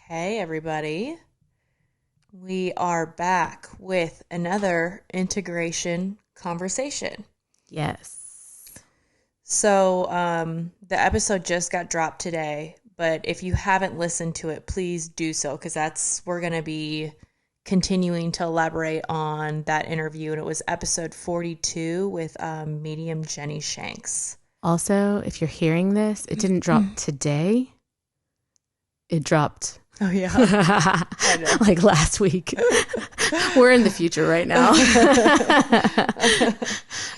Hey, everybody. We are back with another integration conversation. Yes. So, the episode just got dropped today, but if you haven't listened to it, please do so because we're going to be continuing to elaborate on that interview. And it was episode 42 with medium Jenny Shanks. Also, if you're hearing this, it didn't drop today. It dropped Oh, yeah. I know. like last week. We're in the future right now.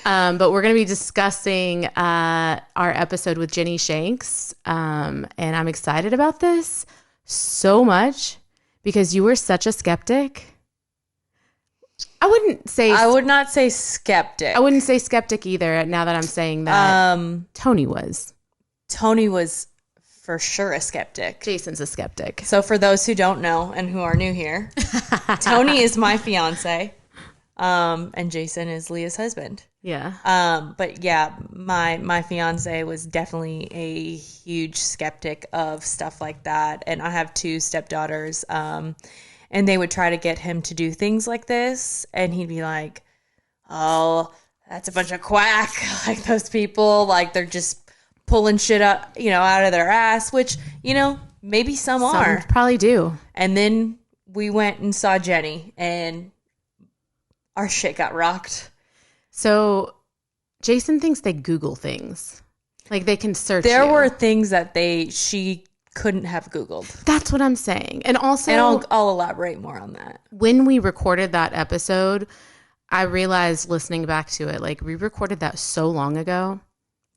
But we're going to be discussing our episode with Jenny Shanks. And I'm excited about this so much because you were such a skeptic. I would not say skeptic. I wouldn't say skeptic either now that I'm saying that. Tony was for sure a skeptic. Jason's a skeptic. So for those who don't know and who are new here, Tony is my fiance, and Jason is Leah's husband. Yeah. But yeah, my fiance was definitely a huge skeptic of stuff like that. And I have two stepdaughters, and they would try to get him to do things like this, and he'd be like, "Oh, that's a bunch of quack. Like those people, like they're just pulling shit up, out of their ass," which, maybe some are. Probably do. And then we went and saw Jenny, and our shit got rocked. So Jason thinks they Google things. Like they can search. There were things that she couldn't have Googled. That's what I'm saying. And also, and I'll elaborate more on that. When we recorded that episode, I realized listening back to it, like we recorded that so long ago.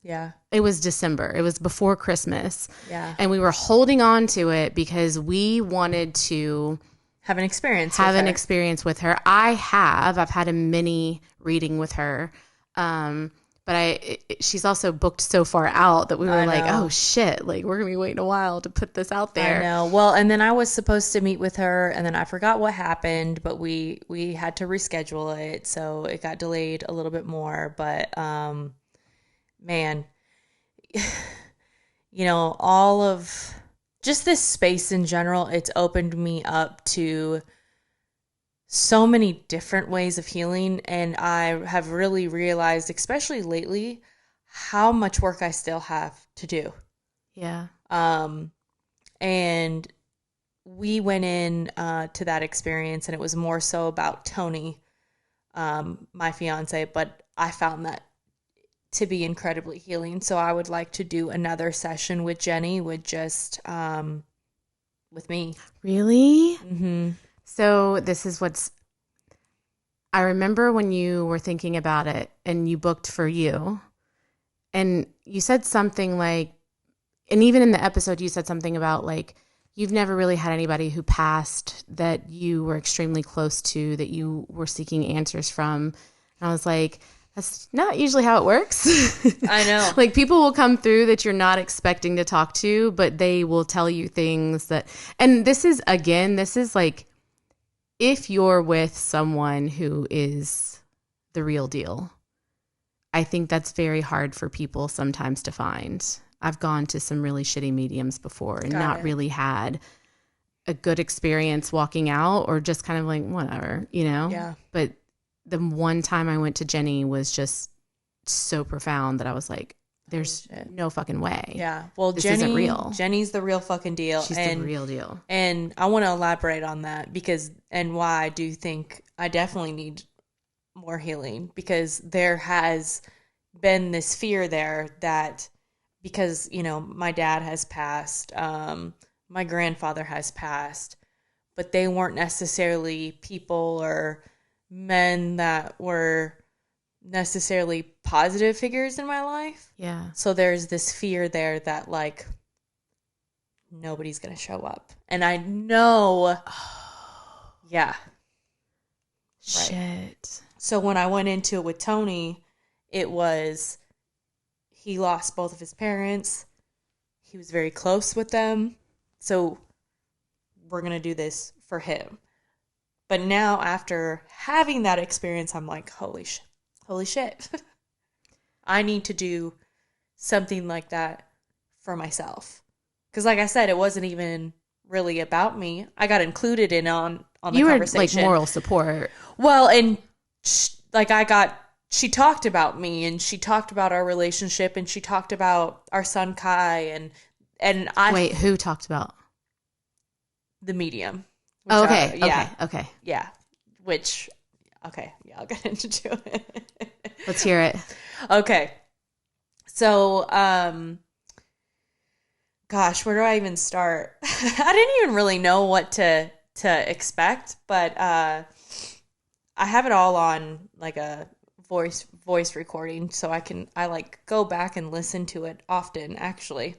Yeah. It was December. It was before Christmas. Yeah. And we were holding on to it because we wanted to have an experience with her. I've had a mini reading with her. But she's also booked so far out that we were like, oh shit, like we're going to be waiting a while to put this out there. I know. Well, and then I was supposed to meet with her and then I forgot what happened, but we had to reschedule it. So it got delayed a little bit more, but, man, all of just this space in general, it's opened me up to so many different ways of healing. And I have really realized, especially lately, how much work I still have to do. Yeah. And we went in to that experience and it was more so about Tony, my fiance, but I found that to be incredibly healing. So I would like to do another session with Jenny with just with me. Really? Mm-hmm. So I remember when you were thinking about it and you booked for you and you said something like, and even in the episode you said something about like, you've never really had anybody who passed that you were extremely close to, that you were seeking answers from. And I was like, that's not usually how it works. I know. Like people will come through that you're not expecting to talk to, but they will tell you things that, and this is like, if you're with someone who is the real deal, I think that's very hard for people sometimes to find. I've gone to some really shitty mediums before and really had a good experience walking out or just kind of like, whatever, Yeah. But the one time I went to Jenny was just so profound that I was like, there's no fucking way. Yeah. Well, this Jenny, isn't real. Jenny's the real fucking deal. She's the real deal. And I want to elaborate on that and why I do think I definitely need more healing, because there has been this fear there that because, my dad has passed, my grandfather has passed, but they weren't necessarily people or men that were necessarily positive figures in my life. Yeah. So there's this fear there that like nobody's going to show up. And I know, yeah. Shit. Right. So when I went into it with Tony, it was, he lost both of his parents. He was very close with them. So we're going to do this for him. But now after having that experience, I'm like, holy shit. I need to do something like that for myself. Because like I said, it wasn't even really about me. I got included in on the You were like conversation. moral support. Well, and she talked about me, and she talked about our relationship, and she talked about our son Kai, and Wait, who talked about? the medium. Which Oh, okay, yeah, okay. yeah. Which, okay, yeah, I'll get into it. Let's hear it. Okay, so gosh, where do I even start? I didn't even really know what to expect, but I have it all on like a voice recording, so I like go back and listen to it often, actually.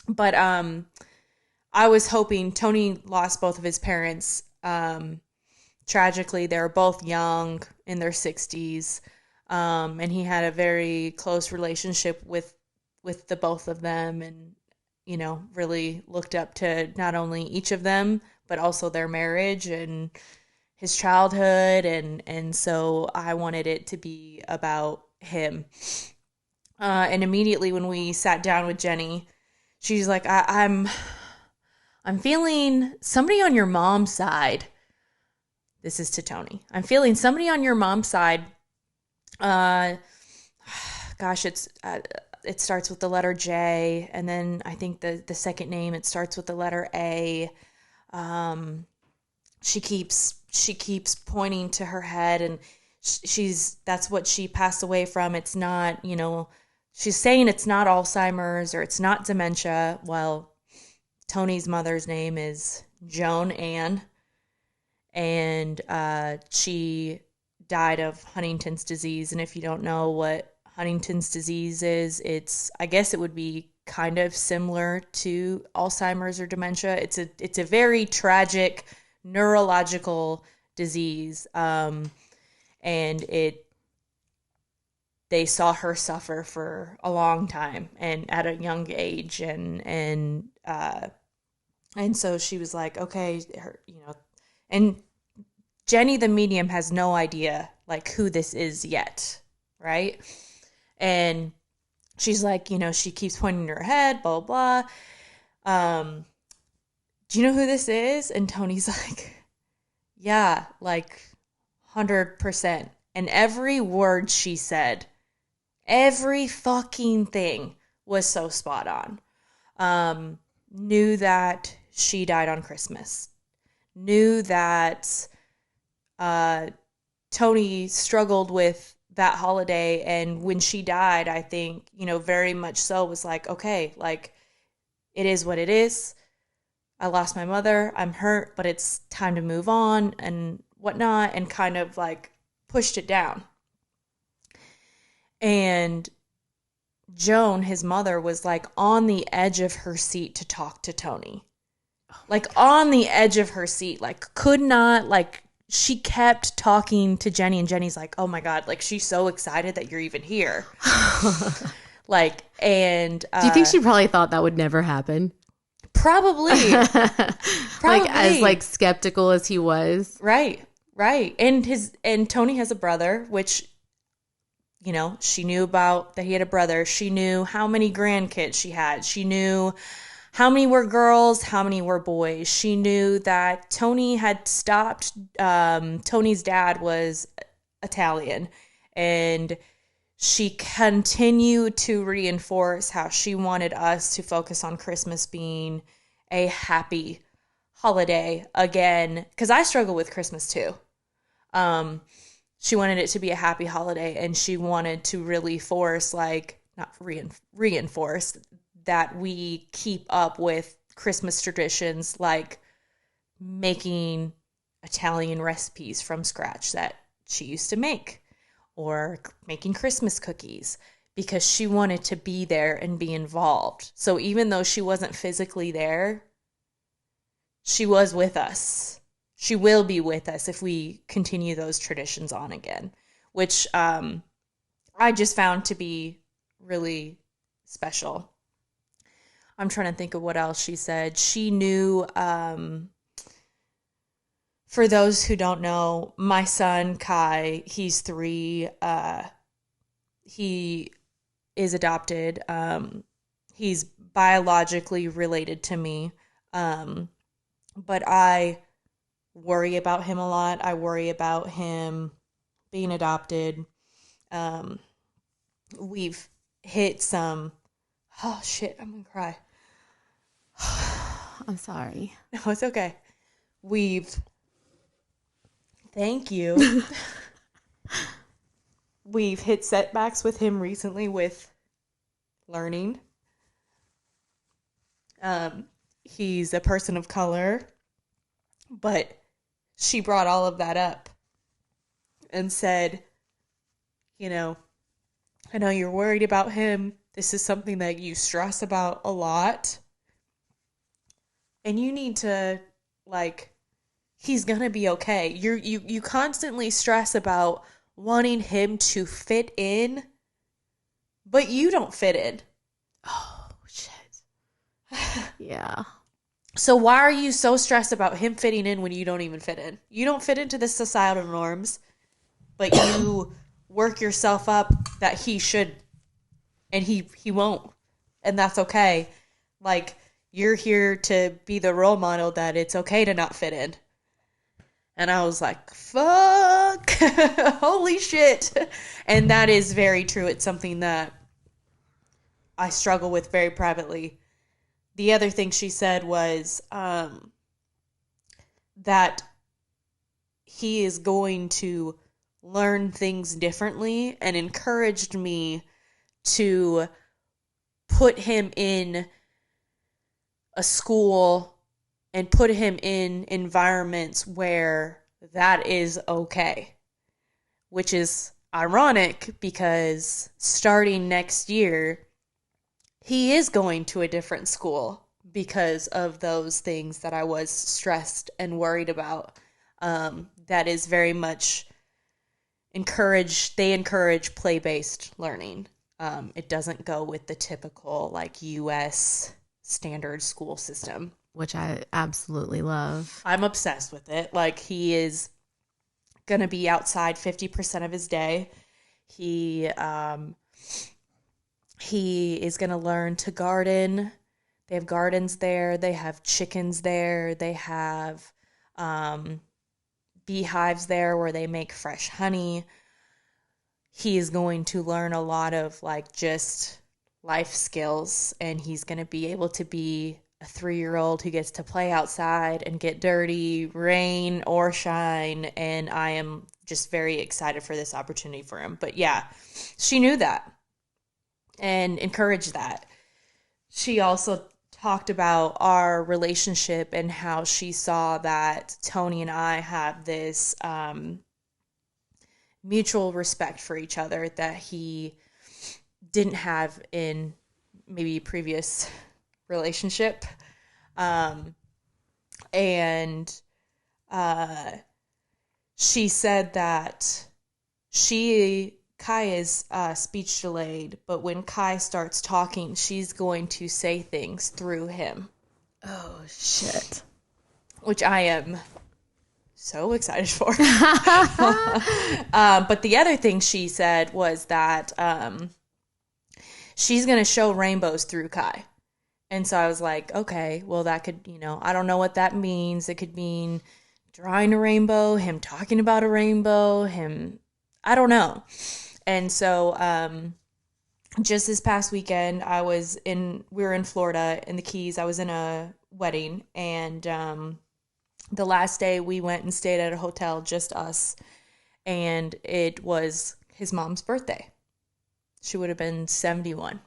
But I was hoping Tony lost both of his parents. Tragically, they were both young in their 60s, and he had a very close relationship with the both of them, and really looked up to not only each of them but also their marriage and his childhood, and so I wanted it to be about him. And immediately when we sat down with Jenny, she's like, I'm feeling somebody on your mom's side. This is to Tony. I'm feeling somebody on your mom's side. Uh, Gosh, it starts with the letter J, and then I think the second name, it starts with the letter A. She keeps pointing to her head, and that's what she passed away from. It's not, she's saying it's not Alzheimer's or it's not dementia. Well, Tony's mother's name is Joan Ann, and she died of Huntington's disease. And if you don't know what Huntington's disease is, I guess it would be kind of similar to Alzheimer's or dementia. It's a very tragic neurological disease, and they saw her suffer for a long time and at a young age, and so she was like, okay, and Jenny the medium has no idea like who this is yet, right? And she's like, she keeps pointing to her head, blah blah blah. Do you know who this is? And Tony's like, yeah, like 100%. And every word she said, every fucking thing was so spot on. Knew that she died on Christmas. Knew that Tony struggled with that holiday. And when she died, I think, very much so was like, okay, like it is what it is. I lost my mother. I'm hurt, but it's time to move on and whatnot, and kind of like pushed it down. And Joan, his mother, was like on the edge of her seat to talk to Tony. Like on the edge of her seat, like could not, like she kept talking to Jenny, and Jenny's like, oh my God, like she's so excited that you're even here. Like, and do you think she probably thought that would never happen? Probably. Like as like skeptical as he was. Right. And Tony has a brother, which, she knew about that he had a brother. She knew how many grandkids she had. She knew how many were girls, how many were boys. She knew that Tony had stopped. Tony's dad was Italian, and she continued to reinforce how she wanted us to focus on Christmas being a happy holiday again, because I struggle with Christmas too. She wanted it to be a happy holiday, and she wanted to really force, like, not reinforce that we keep up with Christmas traditions, like making Italian recipes from scratch that she used to make, or making Christmas cookies, because she wanted to be there and be involved. So even though she wasn't physically there, she was with us. She will be with us if we continue those traditions on again, which I just found to be really special. I'm trying to think of what else she said. She knew, for those who don't know, my son, Kai, he's 3. He is adopted. He's biologically related to me. but I worry about him a lot. I worry about him being adopted. Um, we've hit some, oh shit, I'm gonna cry. I'm sorry. No, it's okay. Thank you. We've hit setbacks with him recently with learning. He's a person of color, but she brought all of that up and said, you know, I know you're worried about him. This is something that you stress about a lot. And you need to, like, he's gonna be okay. You constantly stress about wanting him to fit in, but you don't fit in. Oh, shit. Yeah. So why are you so stressed about him fitting in when you don't even fit in? You don't fit into the societal norms, but you work yourself up that he should, and he won't. And that's okay. Like, you're here to be the role model that it's okay to not fit in. And I was like, fuck, holy shit. And that is very true. It's something that I struggle with very privately. The other thing she said was that he is going to learn things differently, and encouraged me to put him in a school and put him in environments where that is okay, which is ironic because starting next year, he is going to a different school because of those things that I was stressed and worried about. That is very much encouraged. They encourage play-based learning. It doesn't go with the typical like U.S. standard school system, which I absolutely love. I'm obsessed with it. Like, he is going to be outside 50% of his day. He is going to learn to garden. They have gardens there. They have chickens there. They have beehives there where they make fresh honey. He is going to learn a lot of like just life skills, and he's going to be able to be a 3-year-old who gets to play outside and get dirty, rain or shine. And I am just very excited for this opportunity for him. But yeah, she knew that and encouraged that. She also talked about our relationship and how she saw that Tony and I have this mutual respect for each other that he didn't have in maybe previous relationship. And she said that Kai is speech delayed, but when Kai starts talking, she's going to say things through him. Oh, shit. Which I am so excited for. But the other thing she said was that she's going to show rainbows through Kai. And so I was like, okay, well, that could, I don't know what that means. It could mean drawing a rainbow, him talking about a rainbow, I don't know. And so just this past weekend, we were in Florida in the Keys. I was in a wedding, and the last day we went and stayed at a hotel, just us, and it was his mom's birthday. She would have been 71.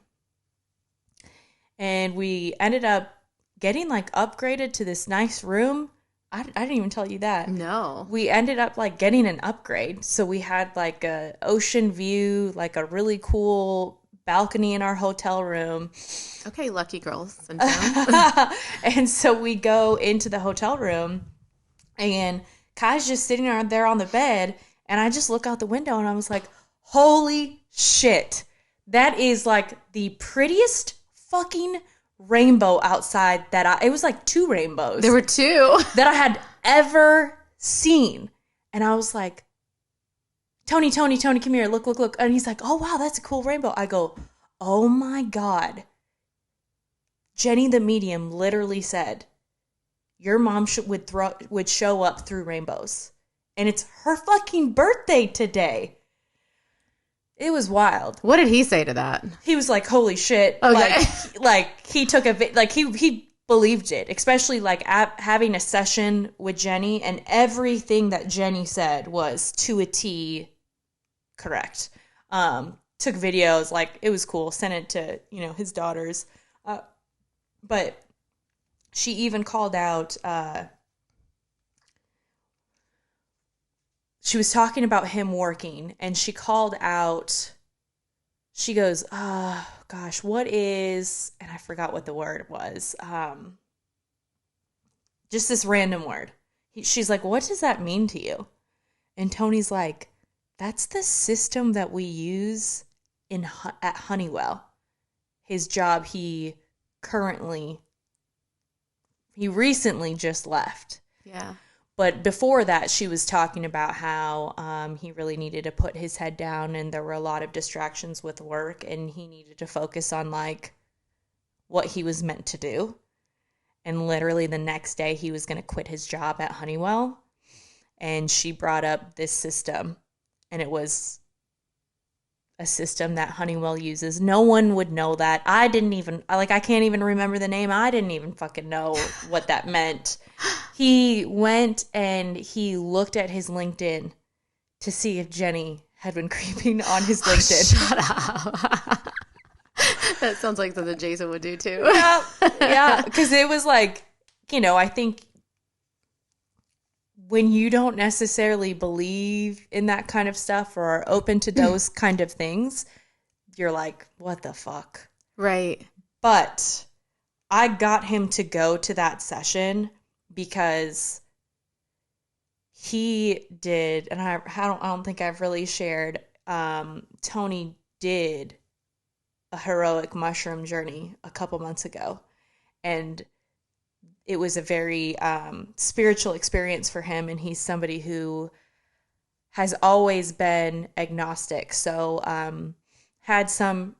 And we ended up getting like upgraded to this nice room. I didn't even tell you that. No. We ended up like getting an upgrade. So we had like a ocean view, like a really cool balcony in our hotel room. Okay, lucky girls in town. And so we go into the hotel room, and Kai's just sitting there on the bed, and I just look out the window and I was like, holy shit. That is like the prettiest fucking rainbow outside it was like 2 rainbows. There were 2 that I had ever seen. And I was like, Tony, come here, look. And he's like, oh wow, that's a cool rainbow. I go, oh my God. Jenny the medium literally said, your mom would show up through rainbows. And it's her fucking birthday today. It was wild. What did he say to that? He was like, holy shit. Okay. Like he took he believed it, especially like having a session with Jenny, and everything that Jenny said was to a T correct. Took videos, like it was cool, sent it to, his daughters. But she even called out, she was talking about him working, and she called out, she goes, gosh, what is, and I forgot what the word was, just this random word. She's like, what does that mean to you? And Tony's like, that's the system that we use at Honeywell. His job, he recently just left. Yeah. But before that, she was talking about how he really needed to put his head down, and there were a lot of distractions with work, and he needed to focus on like what he was meant to do. And literally the next day he was going to quit his job at Honeywell. And she brought up this system, and it was a system that Honeywell uses. No one would know that. I can't even remember the name. I didn't even fucking know what that meant. He went and he looked at his LinkedIn to see if Jenny had been creeping on his LinkedIn. Shut up. That sounds like something Jason would do too. Yeah, because it was like, I think when you don't necessarily believe in that kind of stuff or are open to those kind of things, you're like, what the fuck? Right. But I got him to go to that session because he did, and I don't think I've really shared, Tony did a heroic mushroom journey a couple months ago. And it was a very spiritual experience for him, and he's somebody who has always been agnostic. So had some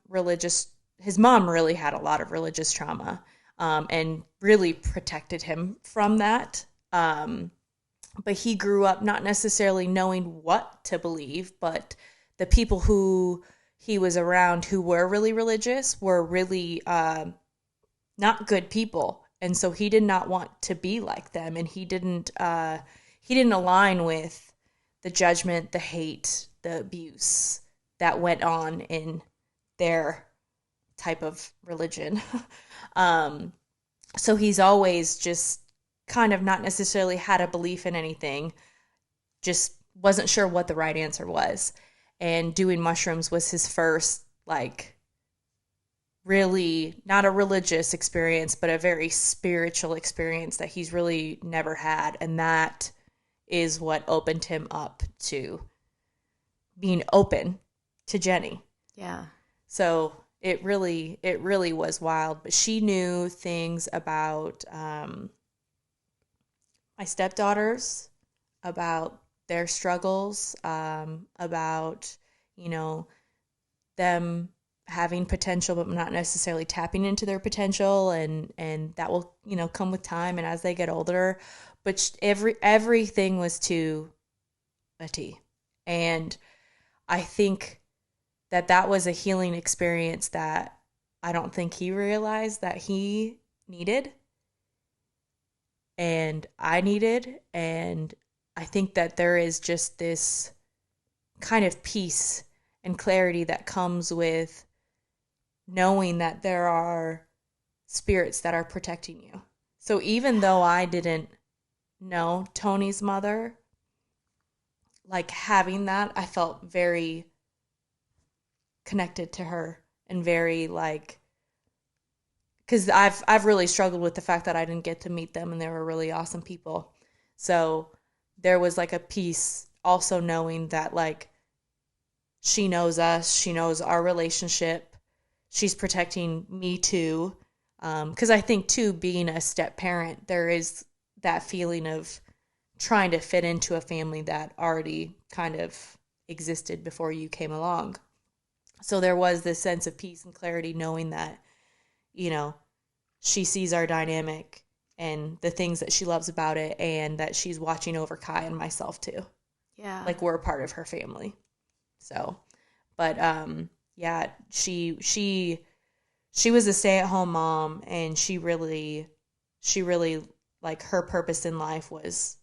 his mom really had a lot of religious trauma, and really protected him from that. But he grew up not necessarily knowing what to believe, but the people who he was around who were really religious were really not good people. And so he did not want to be like them, and he didn't align with the judgment, the hate, the abuse that went on in their type of religion. So he's always just kind of not necessarily had a belief in anything, just wasn't sure what the right answer was. And doing mushrooms was his first, like, really not a religious experience, but a very spiritual experience that he's really never had. And that is what opened him up to being open to Jenny. Yeah. So it really was wild. But she knew things about my stepdaughters, about their struggles, about, them having potential but not necessarily tapping into their potential, and that will, come with time and as they get older. But everything was to a T. And I think that was a healing experience that I don't think he realized that he needed, and I needed. And I think that there is just this kind of peace and clarity that comes with knowing that there are spirits that are protecting you. So even though I didn't know Tony's mother, like, having that, I felt very connected to her, and very, like, because I've really struggled with the fact that I didn't get to meet them, and they were really awesome people. So there was like a peace also knowing that, like, she knows us, she knows our relationship, she's protecting me too. Because I think too, being a step parent, there is that feeling of trying to fit into a family that already kind of existed before you came along. So there was this sense of peace and clarity knowing that, she sees our dynamic, and the things that she loves about it, and that she's watching over Kai and myself too. Yeah. Like we're a part of her family. So, but yeah, she was a stay-at-home mom, and she really like her purpose in life was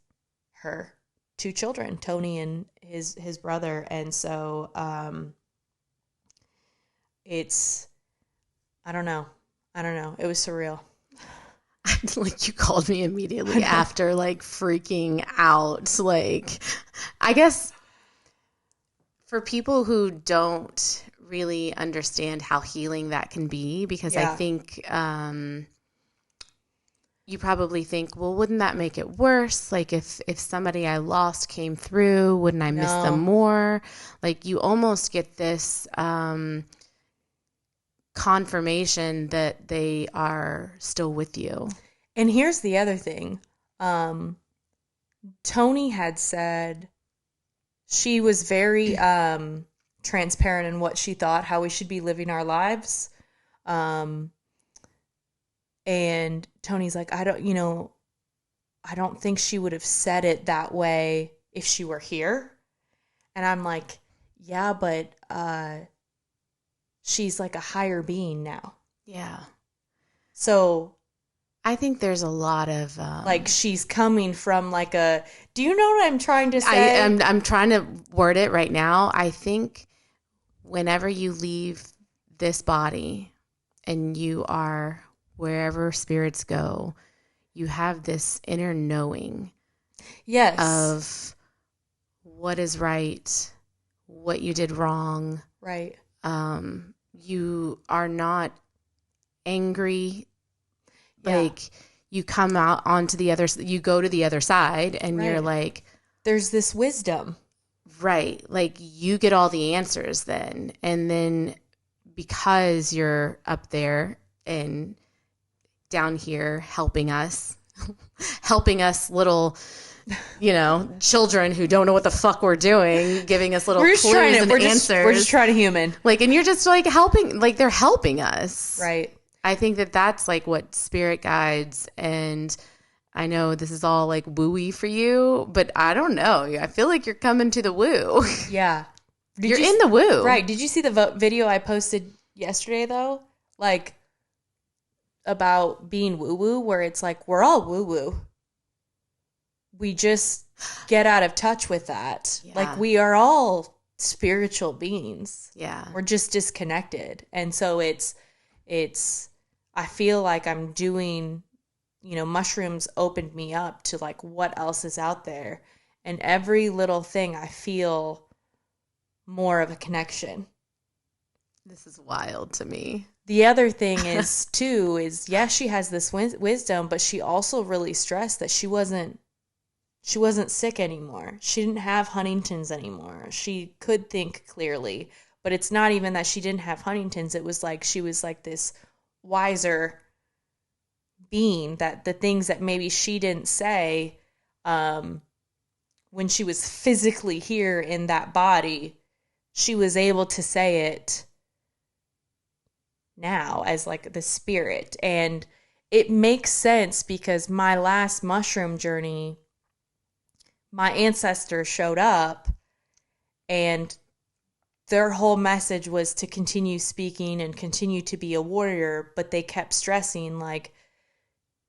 her two children, Tony and his brother. And so it's I don't know. It was surreal. Like you called me immediately after, like freaking out. Like, I guess for people who don't really understand how healing that can be, because I think you probably think, well, wouldn't that make it worse? Like if somebody I lost came through, wouldn't I miss them more? Like you almost get this confirmation that they are still with you. And here's the other thing. Tony had said she was very transparent in what she thought, how we should be living our lives. And Tony's like, I don't think she would have said it that way if she were here. And I'm like, yeah, but she's like a higher being now. Yeah. So I think there's a lot of like she's coming from like a. Do you know what I'm trying to say? I'm trying to word it right now. I think whenever you leave this body and you are wherever spirits go, you have this inner knowing. Yes. Of what is right, what you did wrong. Right. You are not angry. Yeah. Like you come out onto the other, you go to the other side and you're like, there's this wisdom. Right. Like you get all the answers then. And then because you're up there and down here helping us little, children who don't know what the fuck we're doing, giving us little clues and answers. We're just trying to human. Like, and you're just like helping, like they're helping us. Right. I think that that's like what spirit guides, and I know this is all like woo-y for you, but I don't know. I feel like you're coming to the woo. Yeah. You're in the woo. Right. Did you see the video I posted yesterday though? Like about being woo-woo, where it's like we're all woo-woo. We just get out of touch with that. Yeah. Like we are all spiritual beings. Yeah. We're just disconnected. And so it's I feel like I'm doing, mushrooms opened me up to like what else is out there. And every little thing I feel more of a connection. This is wild to me. The other thing is too, yes, she has this wisdom, but she also really stressed that she wasn't sick anymore. She didn't have Huntington's anymore. She could think clearly, but it's not even that she didn't have Huntington's. It was like she was like this wiser being, that the things that maybe she didn't say when she was physically here in that body, she was able to say it now as like the spirit. And it makes sense because my last mushroom journey, my ancestors showed up and their whole message was to continue speaking and continue to be a warrior, but they kept stressing like,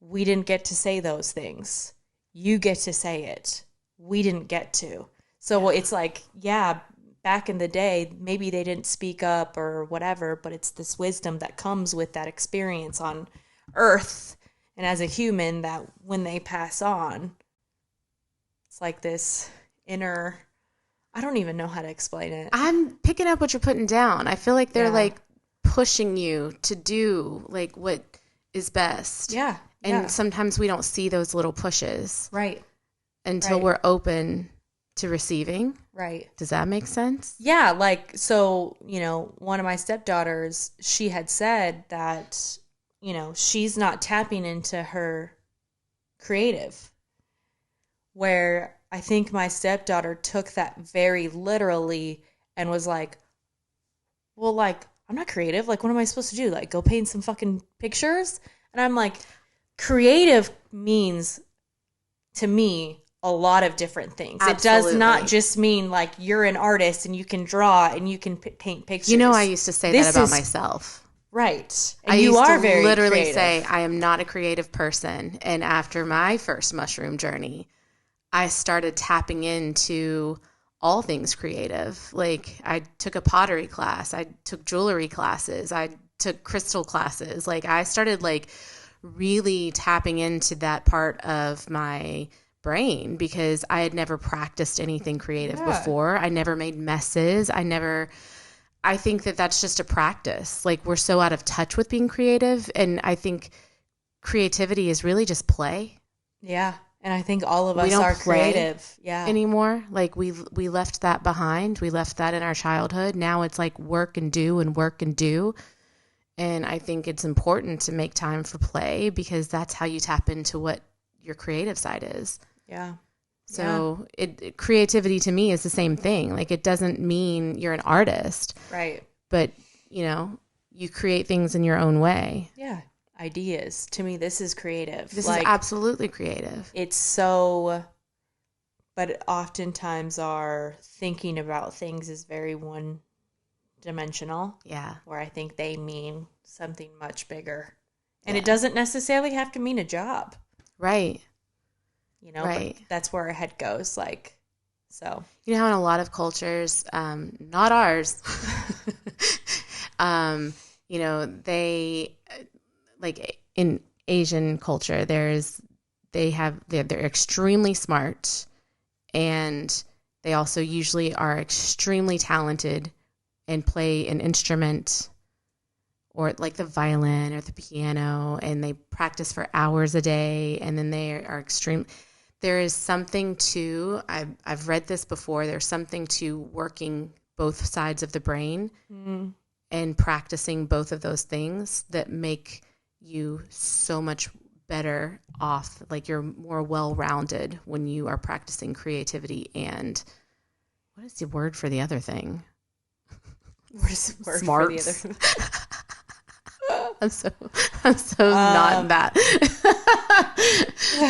we didn't get to say those things. You get to say it. We didn't get to. So it's like, yeah, back in the day, maybe they didn't speak up or whatever, but it's this wisdom that comes with that experience on Earth and as a human that when they pass on, it's like this inner, I don't even know how to explain it. I'm picking up what you're putting down. I feel like they're like pushing you to do like what is best. Yeah. And sometimes we don't see those little pushes. Right. Until we're open to receiving. Right. Does that make sense? Yeah. Like, so, one of my stepdaughters, she had said that, she's not tapping into her creative. Where I think my stepdaughter took that very literally and was like, well, like, I'm not creative. Like, what am I supposed to do? Like, go paint some fucking pictures? And I'm like, creative means to me a lot of different things. Absolutely. It does not just mean like you're an artist and you can draw and you can paint pictures. You know, I used to say that about myself. Right. And I you used are to very literally creative. say I am not a creative person. And after my first mushroom journey, I started tapping into all things creative. Like I took a pottery class, I took jewelry classes, I took crystal classes. Like I started like really tapping into that part of my brain because I had never practiced anything creative before. I never made messes. I think that that's just a practice. Like we're so out of touch with being creative. And I think creativity is really just play. Yeah. And I think all of us are creative. Yeah. Anymore. Like we left that behind. We left that in our childhood. Now it's like work and do and work and do. And I think it's important to make time for play because that's how you tap into what your creative side is. Yeah. So creativity to me is the same thing. Like it doesn't mean you're an artist. Right. But, you know, you create things in your own way. Yeah. Ideas. To me, this is creative. This is absolutely creative. It's so, but oftentimes our thinking about things is very one-dimensional. Yeah. Where I think they mean something much bigger. And it doesn't necessarily have to mean a job. Right. You know, but that's where our head goes. Like, so. You know how in a lot of cultures, not ours, you know, they, like in Asian culture, they're extremely smart and they also usually are extremely talented and play an instrument or like the violin or the piano and they practice for hours a day and then they are extreme. There is something to, I've read this before, there's something to working both sides of the brain and practicing both of those things that make you so much better off. Like you're more well-rounded when you are practicing creativity and what is the word for the other thing? What is the word for the other thing? I'm so not that.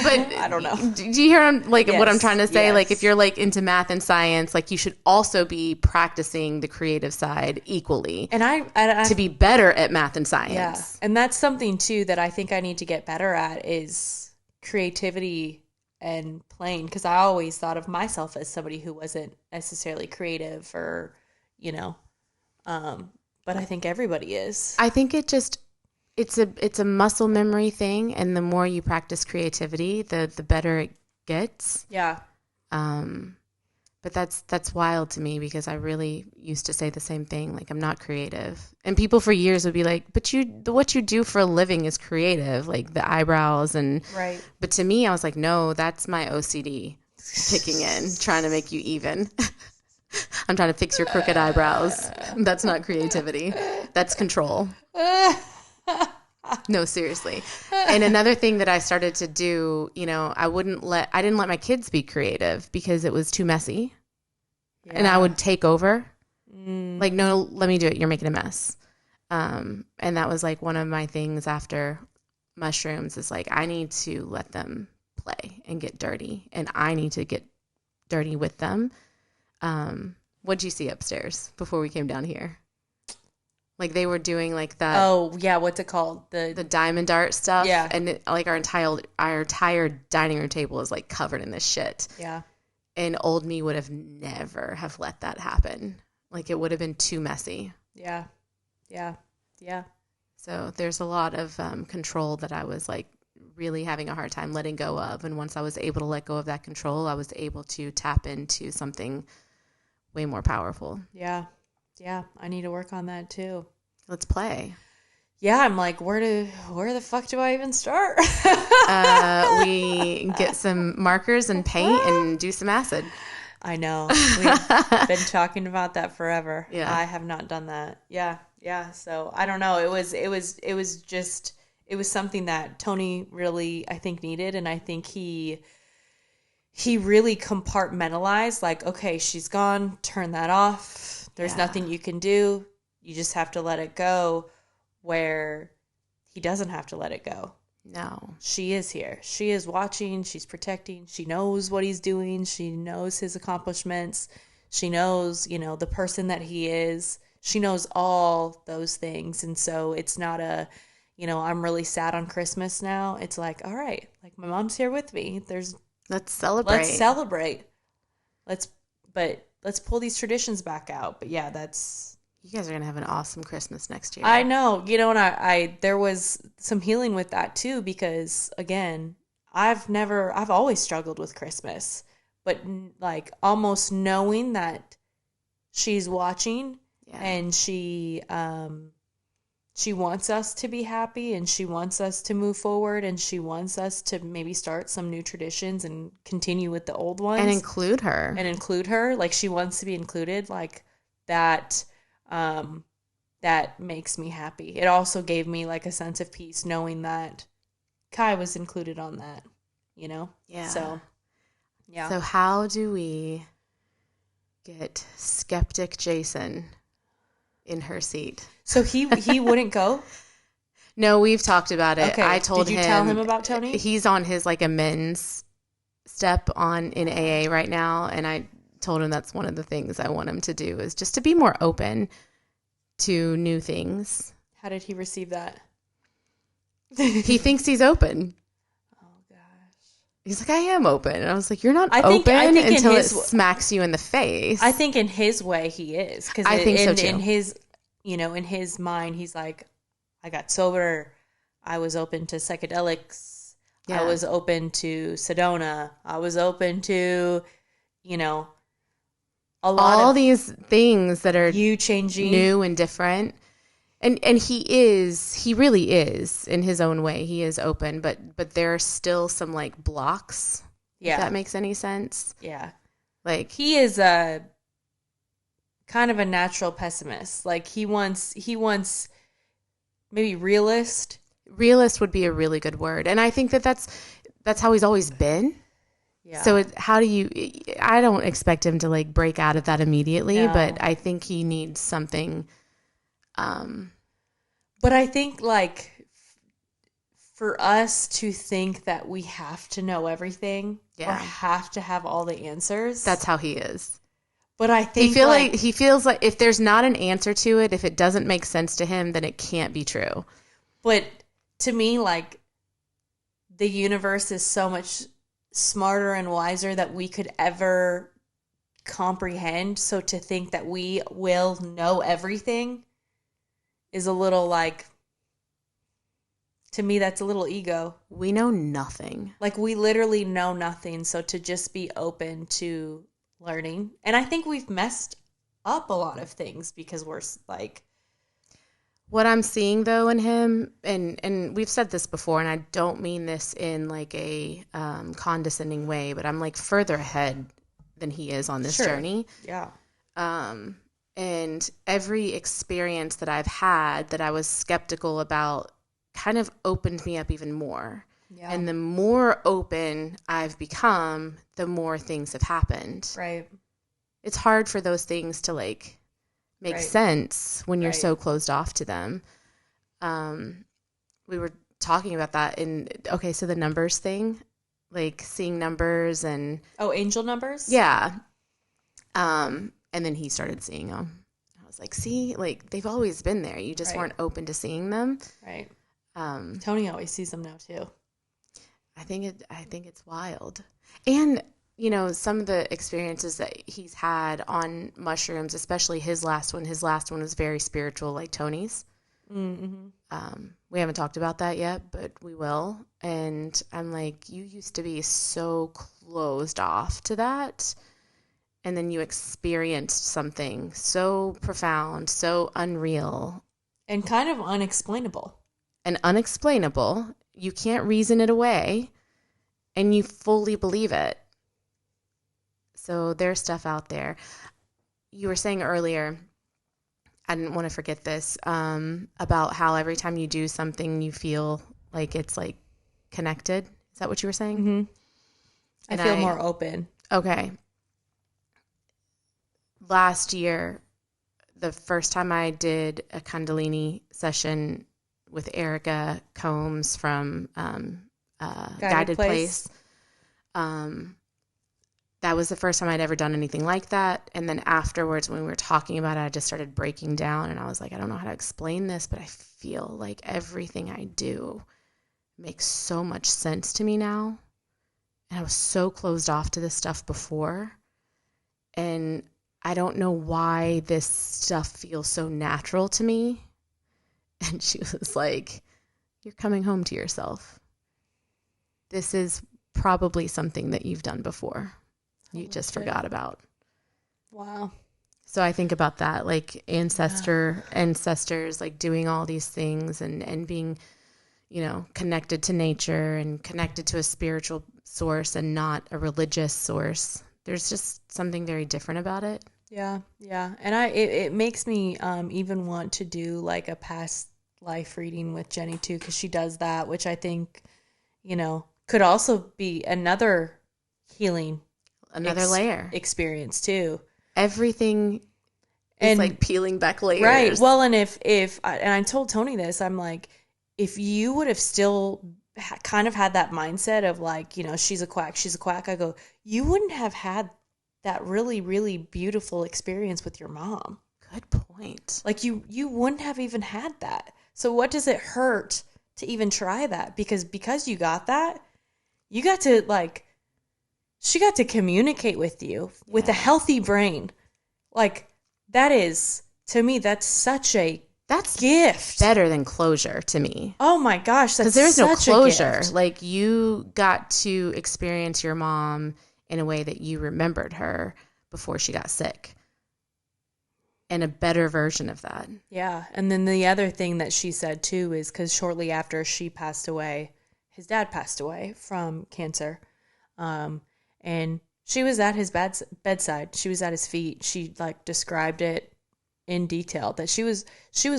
But I don't know. Do you hear what I'm trying to say? Yes. Like if you're like into math and science, like you should also be practicing the creative side equally. And I to be better at math and science. Yeah. And that's something too that I think I need to get better at is creativity and playing because I always thought of myself as somebody who wasn't necessarily creative or, you know, but I think everybody is. I think it's a muscle memory thing, and the more you practice creativity, the better it gets. Yeah. But that's wild to me because I really used to say the same thing. Like I'm not creative, and people for years would be like, "But what you do for a living is creative, like the eyebrows and." Right. But to me, I was like, "No, that's my OCD kicking in, trying to make you even." I'm trying to fix your crooked eyebrows. That's not creativity. That's control. No, seriously. And another thing that I started to do, you know, I didn't let my kids be creative because it was too messy. Yeah. And I would take over. Like, no, let me do it. You're making a mess. And that was like one of my things after mushrooms is like, I need to let them play and get dirty. And I need to get dirty with them. What'd you see upstairs before we came down here? Like they were doing like that. Oh yeah, what's it called? The diamond art stuff. Yeah, and like our entire dining room table is like covered in this shit. Yeah, and old me would have never have let that happen. Like it would have been too messy. Yeah. So there's a lot of control that I was like really having a hard time letting go of, and once I was able to let go of that control, I was able to tap into something way more powerful. Yeah. I need to work on that too. Let's play. Yeah, I'm like, where the fuck do I even start? We get some markers and paint and do some acid. I know. We've been talking about that forever. Yeah. I have not done that. Yeah. So I don't know. It was something that Tony really, I think, needed, and I think he really compartmentalized, like, okay, she's gone, turn that off. There's nothing you can do. You just have to let it go, where he doesn't have to let it go. No. She is here. She is watching. She's protecting. She knows what he's doing. She knows his accomplishments. She knows, the person that he is. She knows all those things. And so it's not I'm really sad on Christmas now. It's like, all right, like my mom's here with me. Let's celebrate. Let's celebrate. Let's pull these traditions back out. But yeah, you guys are going to have an awesome Christmas next year. I know, and I there was some healing with that too, because again, I've always struggled with Christmas, but like almost knowing that she's watching and she wants us to be happy and she wants us to move forward and she wants us to maybe start some new traditions and continue with the old ones. And include her. Like she wants to be included, like that. That makes me happy. It also gave me like a sense of peace knowing that Kai was included on that, Yeah. So, yeah. So how do we get skeptic Jason in her seat? So he wouldn't go? No, we've talked about it. Okay. I told him. Did you tell him about Tony? He's on his like amends step in AA right now, and I told him that's one of the things I want him to do is just to be more open to new things. How did he receive that? He thinks he's open. Oh gosh. He's like, I am open. And I was like, you're not open until it smacks you in the face. I think in his way he is. Because I think so too. In his, in his mind, he's like, I got sober. I was open to psychedelics. Yeah. I was open to Sedona. I was open to, all these things that are you changing, new and different. And he really is in his own way. He is open, but there are still some like blocks. Yeah. If that makes any sense. Yeah. Like he is a kind of a natural pessimist. Like he wants maybe realist. Realist would be a really good word. And I think that's how he's always been. Yeah. So I don't expect him to like break out of that immediately, but I think he needs something. But I think like for us to think that we have to know everything or have to have all the answers. That's how he is. But I think he feels like if there's not an answer to it, if it doesn't make sense to him, then it can't be true. But to me, like the universe is so much smarter and wiser that we could ever comprehend. So to think that we will know everything is a little like, to me, that's a little ego. We know nothing. Like we literally know nothing. So to just be open to learning. And I think we've messed up a lot of things because we're like, what I'm seeing, though, in him, and we've said this before, and I don't mean this in like a condescending way, but I'm like further ahead than he is on this journey. Yeah. And every experience that I've had that I was skeptical about kind of opened me up even more. Yeah. And the more open I've become, the more things have happened. Right. It's hard for those things to like make sense when you're so closed off to them. We were talking about that so the numbers thing, like seeing numbers and angel numbers. Yeah. And then he started seeing them. I was like, see, like they've always been there. You just weren't open to seeing them. Right. Tony always sees them now too. I think it's wild. And some of the experiences that he's had on mushrooms, especially his last one was very spiritual, like Tony's. Mm-hmm. We haven't talked about that yet, but we will. And I'm like, you used to be so closed off to that. And then you experienced something so profound, so unreal. And kind of unexplainable. You can't reason it away. And you fully believe it. So there's stuff out there. You were saying earlier, I didn't want to forget this, about how every time you do something, you feel like it's like connected. Is that what you were saying? Mm-hmm. I feel more open. Okay. Last year, the first time I did a Kundalini session with Erica Combs from Guided Place. That was the first time I'd ever done anything like that. And then afterwards, when we were talking about it, I just started breaking down, and I was like, I don't know how to explain this, but I feel like everything I do makes so much sense to me now. And I was so closed off to this stuff before. And I don't know why this stuff feels so natural to me. And she was like, you're coming home to yourself. This is probably something that you've done before. You just forgot about. Wow. So I think about that, like ancestors, like doing all these things and being, you know, connected to nature and connected to a spiritual source and not a religious source. There's just something very different about it. Yeah, yeah. And it makes me even want to do like a past life reading with Jenny too, because she does that, which I think, you know, could also be another healing layer experience too. Everything is like peeling back layers. Right. Well, and if and I told Tony this, I'm like, if you would have still kind of had that mindset of like, you know, she's a quack, I go, you wouldn't have had that really, really beautiful experience with your mom. Good point. Like you wouldn't have even had that. So what does it hurt to even try that? Because you got that, you got to like, she got to communicate with you with a healthy brain. Like that is, to me, that's such a gift. Better than closure to me. Oh my gosh, that's because there is no closure. A like you got to experience your mom in a way that you remembered her before she got sick, and a better version of that. Yeah, and then the other thing that she said too is because shortly after she passed away, his dad passed away from cancer, and she was at his bedside. She was at his feet. She like described it in detail that she was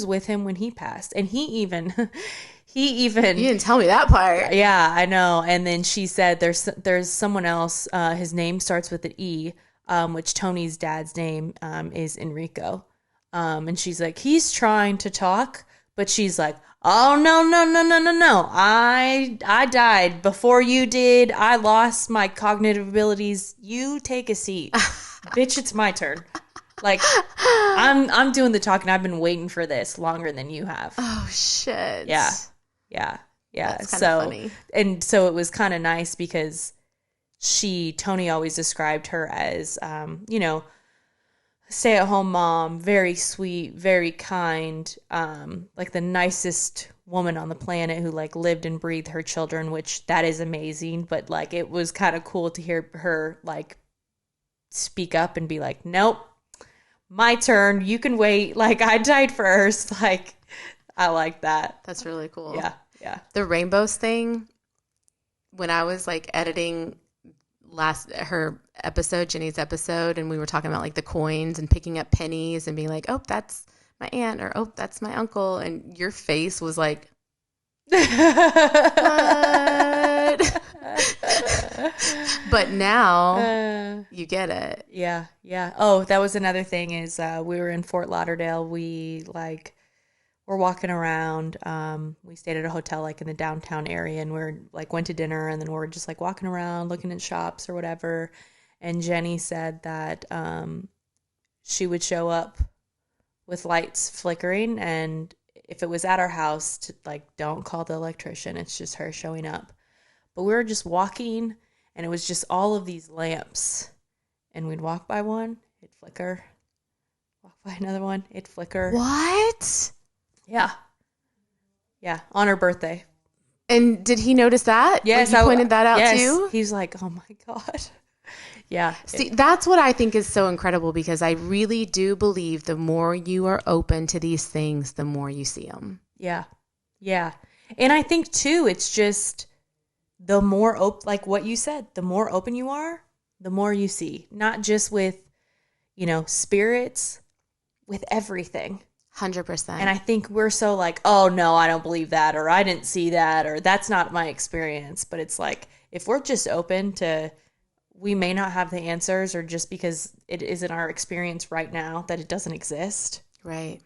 with him when he passed, and he even you didn't tell me that part. Yeah, I know. And then she said there's someone else, his name starts with an E, which Tony's dad's name is Enrico, and she's like, he's trying to talk, but she's like, oh no, I died before you did. I lost my cognitive abilities. You take a seat. Bitch, it's my turn. Like, I'm doing the talking. I've been waiting for this longer than you have. Oh, shit. Yeah. That's kind of funny. And so it was kind of nice because Tony always described her as, you know, stay-at-home mom, very sweet, very kind, like the nicest woman on the planet who like lived and breathed her children, which that is amazing. But like, it was kind of cool to hear her like speak up and be like, nope. My turn. You can wait. Like, I died first. Like, I like that. That's really cool. Yeah. The rainbows thing, when I was like editing her episode, Jenny's episode, and we were talking about like the coins and picking up pennies and being like, oh, that's my aunt, or oh, that's my uncle. And your face was like, what? But now you get it. Yeah. Oh, that was another thing is we were in Fort Lauderdale. We like were walking around. We stayed at a hotel like in the downtown area, and we're like went to dinner, and then we're just like walking around looking at shops or whatever. And Jenny said that she would show up with lights flickering, and if it was at our house, to like, don't call the electrician. It's just her showing up. But we were just walking, and it was just all of these lamps. And we'd walk by one, it'd flicker. Walk by another one, it'd flicker. What? Yeah, on her birthday. And did he notice that? Yes. Like, you pointed that out yes. too? He's like, oh my God. Yeah. See, that's what I think is so incredible, because I really do believe the more you are open to these things, the more you see them. Yeah. And I think too, it's just the more open, like what you said, the more open you are, the more you see, not just with, you know, spirits, with everything. 100%. And I think we're so like, oh no, I don't believe that, or I didn't see that, or that's not my experience. But it's like, if we're just open to, we may not have the answers, or just because it isn't our experience right now that it doesn't exist. Right.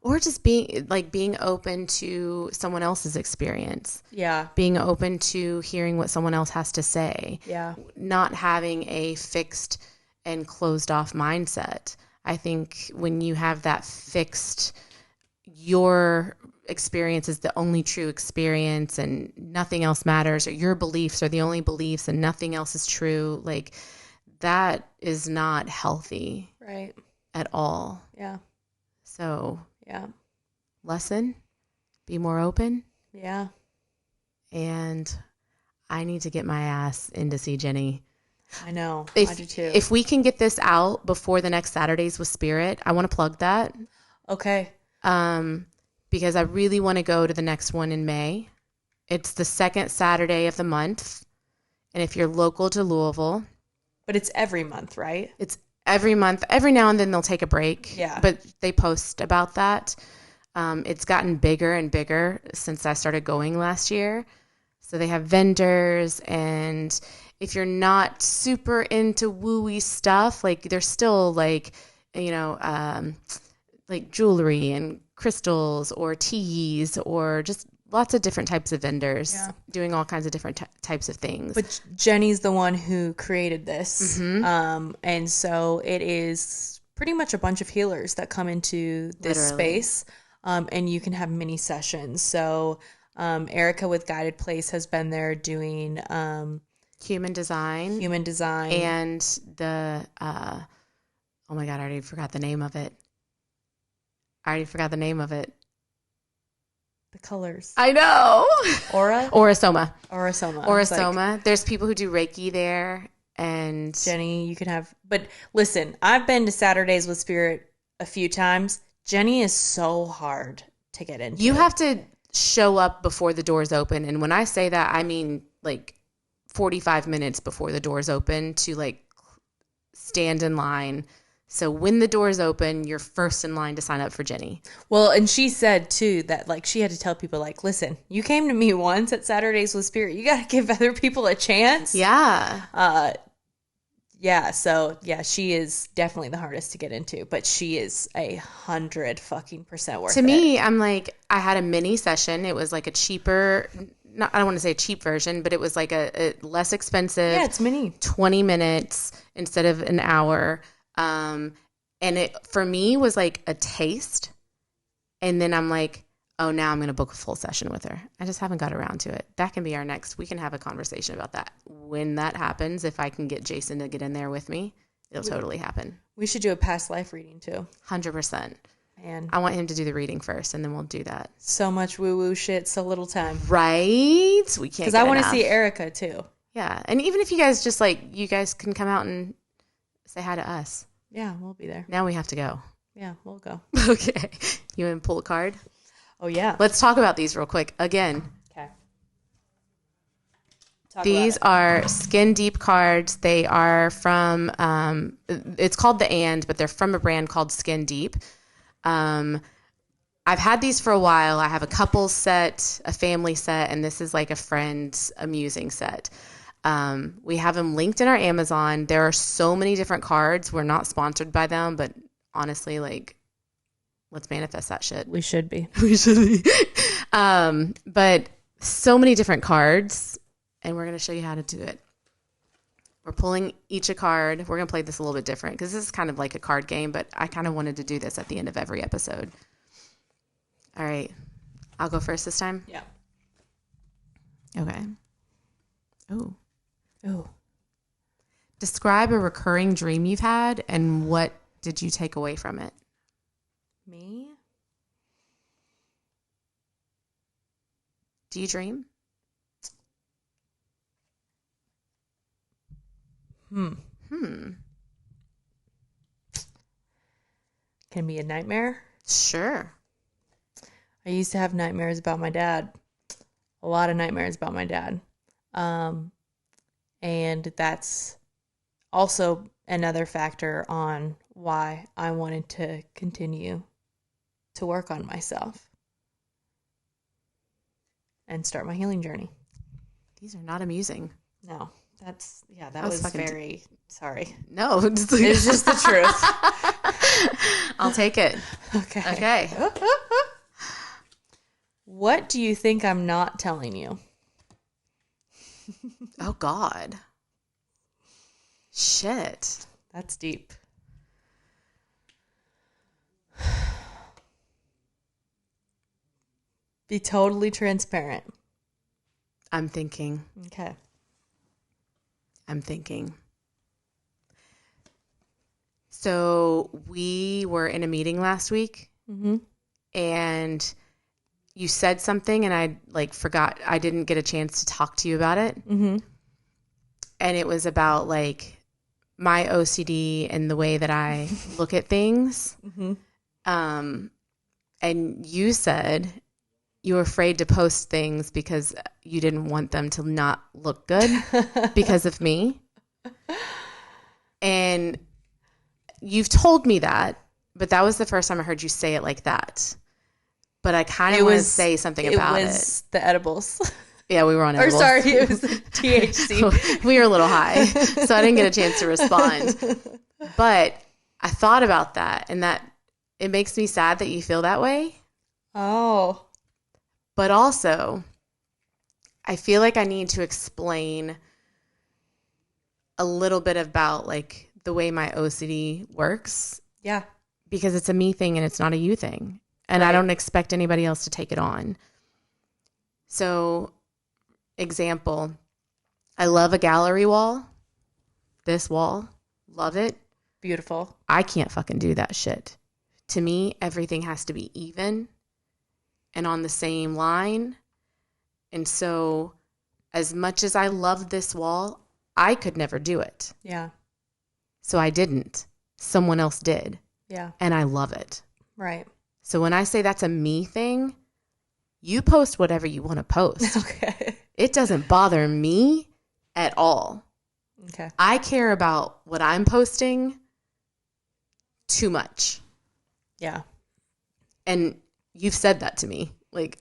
Or just being open to someone else's experience. Yeah. Being open to hearing what someone else has to say. Yeah. Not having a fixed and closed off mindset. I think when you have that fixed, your experience is the only true experience and nothing else matters, or your beliefs are the only beliefs and nothing else is true, like that is not healthy. Right. At all. Yeah. So yeah. Lesson, be more open. Yeah. And I need to get my ass in to see Jenny. I know. I do too. If we can get this out before the next Saturdays with Spirit, I want to plug that. Okay. Because I really want to go to the next one in May. It's the second Saturday of the month. And if you're local to Louisville. But it's every month, right? It's every month. Every now and then they'll take a break. Yeah. But they post about that. It's gotten bigger and bigger since I started going last year. So they have vendors, and if you're not super into woo-y stuff, like there's still like, like jewelry and crystals or teas or just lots of different types of vendors doing all kinds of different types of things. But Jenny's the one who created this. Mm-hmm. And so it is pretty much a bunch of healers that come into this space. And you can have mini sessions. So Erica with Guided Place has been there doing human design. And the, oh my God, I already forgot the name of it. The colors. I know. Orasoma. There's people who do Reiki there. And Jenny, you can have, but listen, I've been to Saturdays with Spirit a few times. Jenny is so hard to get into. You have to show up before the doors open. And when I say that, I mean like 45 minutes before the doors open to like stand in line. So when the doors open, you're first in line to sign up for Jenny. Well, and she said too that like she had to tell people like, listen, you came to me once at Saturdays with Spirit. You got to give other people a chance. Yeah. Yeah, so yeah, she is definitely the hardest to get into, but she is 100% worth it. To me, I'm like, I had a mini session. It was like a cheaper, I don't want to say a cheap version, but it was like a less expensive. Yeah, it's mini. 20 minutes instead of an hour. And it, for me, was like a taste. And then I'm like, oh, now I'm going to book a full session with her. I just haven't got around to it. That can be our next. We can have a conversation about that. When that happens, if I can get Jason to get in there with me, it'll totally happen. We should do a past life reading too. 100%. Man, I want him to do the reading first, and then we'll do that. So much woo-woo shit, so little time. Right? We can't. Because I want to see Erica too. Yeah, and even if you guys just like, you guys can come out and say hi to us. Yeah, we'll be there. Now we have to go. Yeah, we'll go. Okay. You want to pull a card? Oh, yeah. Let's talk about these real quick. Again. Okay. These are Skin Deep cards. They are from, it's called the And, but they're from a brand called Skin Deep. I've had these for a while. I have a couples set, a family set, and this is like a friend's amusing set. We have them linked in our Amazon. There are so many different cards. We're not sponsored by them, but honestly, like, let's manifest that shit. We should be. But so many different cards, and we're going to show you how to do it. We're pulling each a card. We're going to play this a little bit different because this is kind of like a card game, but I kind of wanted to do this at the end of every episode. All right. I'll go first this time? Yeah. Okay. Oh. Oh. Describe a recurring dream you've had, and what did you take away from it? Me? Do you dream? Can it be a nightmare? Sure. I used to have nightmares about my dad. A lot of nightmares about my dad. And that's also another factor on why I wanted to continue to work on myself and start my healing journey. These are not amusing. No, that was very sorry. No, it's just the truth. I'll take it. Okay. What do you think I'm not telling you? Oh, God. Shit. That's deep. Be totally transparent. I'm thinking. Okay. So we were in a meeting last week, and you said something, and I forgot. I didn't get a chance to talk to you about it. And it was about my OCD and the way that I look at things. And you said you were afraid to post things because you didn't want them to not look good because of me. And you've told me that, but that was the first time I heard you say it like that. But I kind of want to say something about it. It was the edibles. Yeah, we were on edibles. Or sorry, it was the THC. We were a little high, so I didn't get a chance to respond. But I thought about that, and that it makes me sad that you feel that way. Oh. But also, I feel like I need to explain a little bit about the way my OCD works. Yeah. Because it's a me thing and it's not a you thing. And I don't expect anybody else to take it on. So, example, I love a gallery wall. This wall, love it. Beautiful. I can't fucking do that shit. To me, everything has to be even and on the same line. And so, as much as I love this wall, I could never do it. Yeah. So I didn't. Someone else did. Yeah. And I love it. Right. So when I say that's a me thing, you post whatever you want to post. Okay. It doesn't bother me at all. Okay. I care about what I'm posting too much. Yeah. And you've said that to me.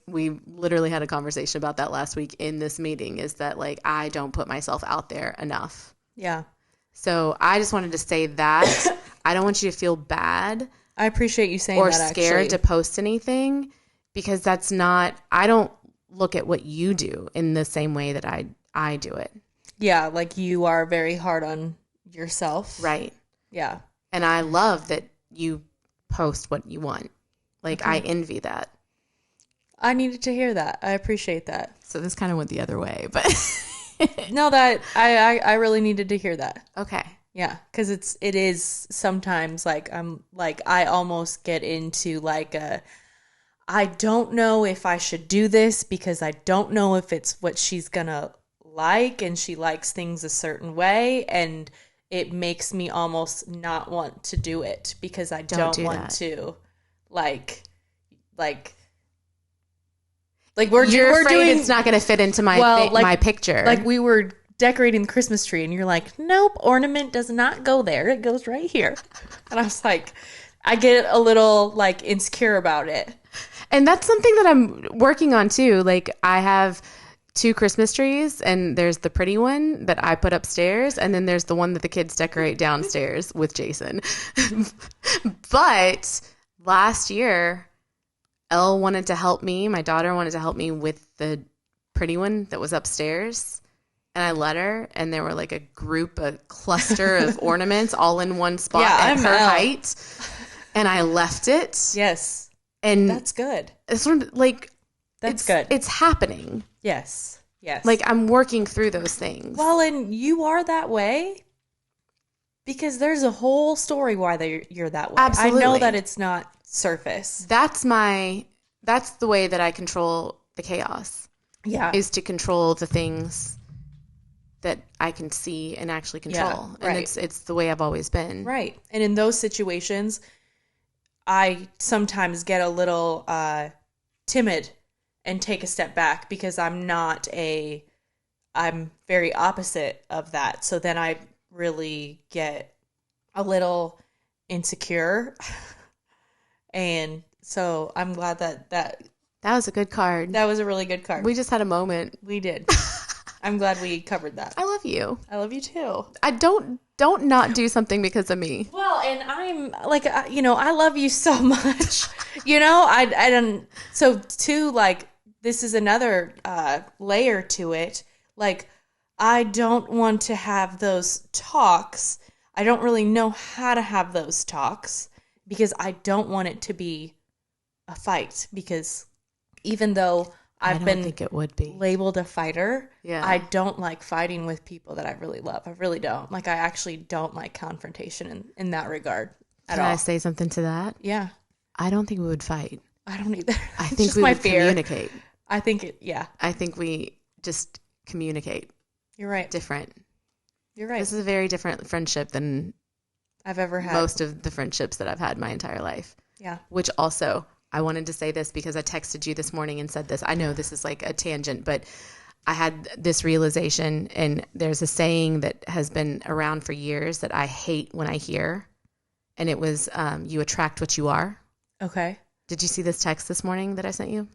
We literally had a conversation about that last week in this meeting, is that I don't put myself out there enough. Yeah. So I just wanted to say that. I don't want you to feel bad. I appreciate you saying or that, scared to post anything, because that's not, I don't look at what you do in the same way that I do it. Yeah, you are very hard on yourself. Right. Yeah. And I love that you post what you want. I envy that. I needed to hear that. I appreciate that. So this kind of went the other way, but no, that I really needed to hear that. Okay. Yeah, because it is sometimes I'm I almost get into I don't know if I should do this because I don't know if it's what she's gonna like, and she likes things a certain way, and it makes me almost not want to do it because I don't want to you're afraid doing, it's not going to fit into my my picture. We were decorating the Christmas tree, and you're like, nope, ornament does not go there. It goes right here. And I was I get a little insecure about it. And that's something that I'm working on too. I have 2 Christmas trees, and there's the pretty one that I put upstairs, and then there's the one that the kids decorate downstairs with Jason. But last year, Elle wanted to help me. My daughter wanted to help me with the pretty one that was upstairs. And I let her, and there were a cluster of ornaments all in one spot at her height. And I left it. Yes. And that's good. It's good. It's happening. Yes. Yes. I'm working through those things. Well, and you are that way because there's a whole story why you're that way. Absolutely. I know that it's not surface. That's the way that I control the chaos. Yeah. Is to control the things that I can see and actually control. Yeah, right. And it's the way I've always been. Right. And in those situations, I sometimes get a little timid and take a step back because I'm very opposite of that. So then I really get a little insecure. And so I'm glad that was a good card. That was a really good card. We just had a moment. We did. I'm glad we covered that. I love love you. I love you too. I don't not do something because of me. Well, and I'm like, I love you so much. I don't. So too, like, this is another layer to it. Like, I don't want to have those talks. I don't really know how to have those talks because I don't want it to be a fight. Because even though I don't think it would be labeled a fighter, yeah, I don't like fighting with people that I really love. I really don't. Like, I actually don't like confrontation in that regard at all. Can I say something to that? Yeah. I don't think we would fight. I don't either. I think we would communicate. I think I think we just communicate. You're right. Different. You're right. This is a very different friendship than I've ever had. Most of the friendships that I've had my entire life. Yeah. Which also, I wanted to say this because I texted you this morning and said this. I know this is like a tangent, but I had this realization, and there's a saying that has been around for years that I hate when I hear, and it was, you attract what you are. Okay. Did you see this text this morning that I sent you?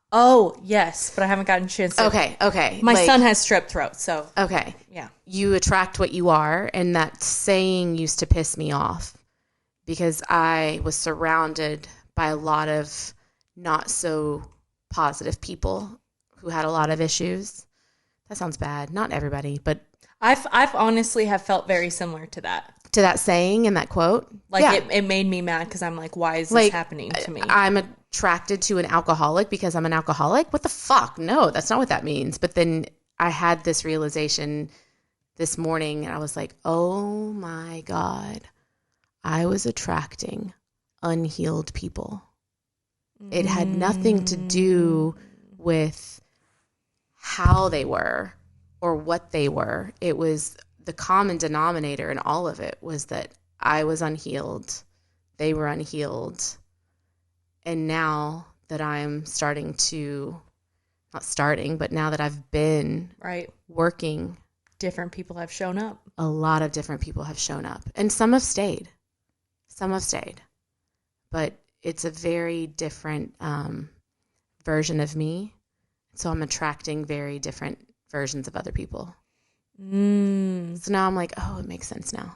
Oh, yes, but I haven't gotten a chance to. Okay. My son has strep throat, so. Okay. Yeah. You attract what you are, and that saying used to piss me off because I was surrounded by a lot of not so positive people who had a lot of issues. That sounds bad. Not everybody, but I've honestly have felt very similar to that. To that saying and that quote. Like, yeah. it made me mad because I'm like, why is this happening to me? I'm attracted to an alcoholic because I'm an alcoholic? What the fuck? No, that's not what that means. But then I had this realization this morning, and I was like, oh my God, I was attracting unhealed people. It had nothing to do with how they were or what they were. It was the common denominator in all of it was that I was unhealed. They were unhealed. And now that I'm now that I've been working. Different people have shown up. A lot of different people have shown up. And some have stayed. But it's a very different version of me. So I'm attracting very different versions of other people. So now I'm like, oh, it makes sense now.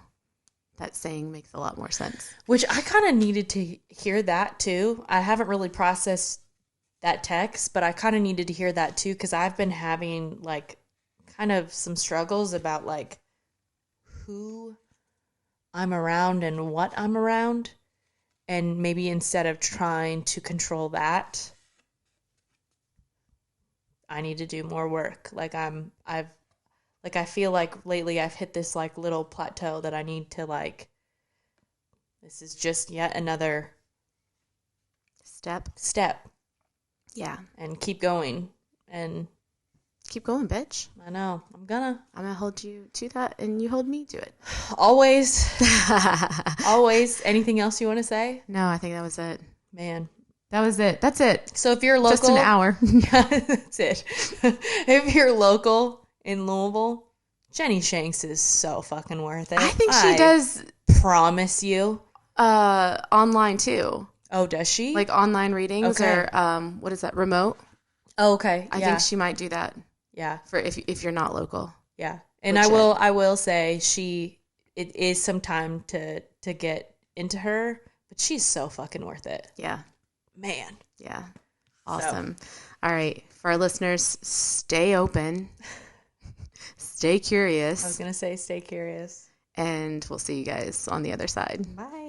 That saying makes a lot more sense. Which I kind of needed to hear that too. I haven't really processed that text, but I kind of needed to hear that too because I've been having like kind of some struggles about like who I'm around and what I'm around. And maybe instead of trying to control that, I need to do more work. Like I feel like lately I've hit this like little plateau that I need to like, this is just yet another step. Yeah. And keep going. And keep going, bitch. I know. I'm gonna hold you to that and you hold me to it. Always. Always. Anything else you want to say? No, I think that was it. Man. That was it. That's it. So if you're local. Just an hour. Yeah, that's it. If you're local in Louisville, Jenny Shanks is so fucking worth it. I think she does. Promise you. Online too. Oh, does she? Like online readings or what is that? Remote? Oh, okay. I think she might do that. Yeah. For if you're not local. Yeah. And I will say it is some time to get into her, but she's so fucking worth it. Yeah. Man. Yeah. Awesome. So. All right. For our listeners, stay open. Stay curious. I was going to say stay curious. And we'll see you guys on the other side. Bye.